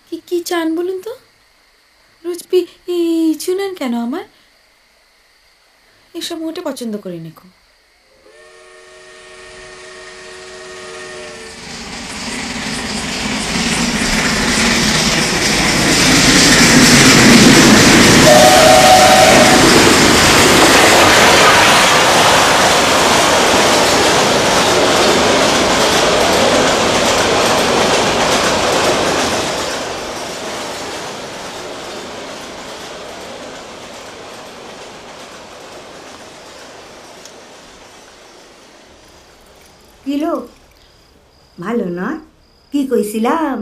কি কি চান বলুন তো? রোজ পিছু নেন কেন আমার? এসব মোটে পছন্দ করি না খুব। কিলো ভালো নয়? কি কইছিলাম?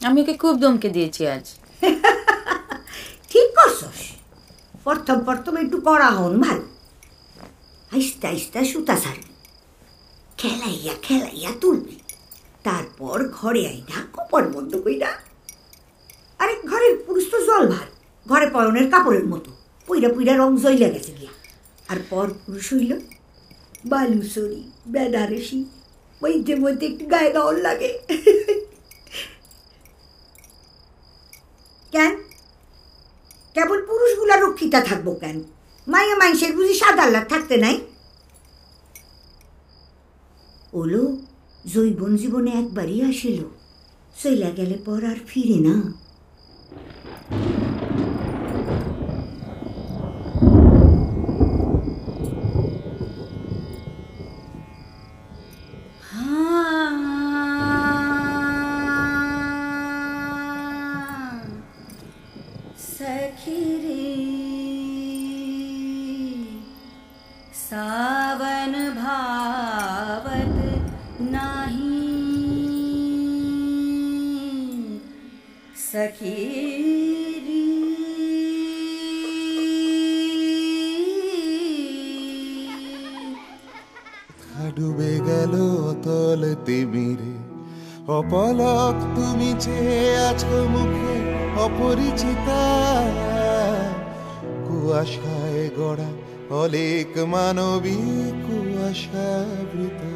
আমি ওকে খুব ধমকে দিয়েছি আজ। ঠিক করছস। প্রথম প্রথম একটু কড়া হন ভালো, আস্তে আস্তে সুতা ছাড়বি, খেলাইয়া খেলাইয়া তুলবি, তারপর ঘরে আইনা কপাল বন্ধ কইরা। আরে ঘরের পুরুষ তো জল ভার, ঘরে পরনের কাপড়ের মতো পুইরা পুইরা রং জইলা গেছে গিয়া। আর পর পুরুষ হইল বালুচরি বেনারসি, মধ্যে মধ্যে একটু গায়ে দেওয়ার লাগে। কেন কেবল পুরুষগুলা রক্ষিতা থাকবো কেন? মাইয়া মাইসের বুঝি সাদা লাগ থাকতে নাই? ওলো জৈবন জীবনে একবারই আসিল, চইলা গেলে পর আর ফিরে না। सावन भावत नाही सखी ডুবে গেল অতল তিমিরে, অপলক তুমি চেয়ে আছো মুখে অপরিচিতা। কুয়াশায় গড়া অলেক মানবী কুয়াশাবৃতা।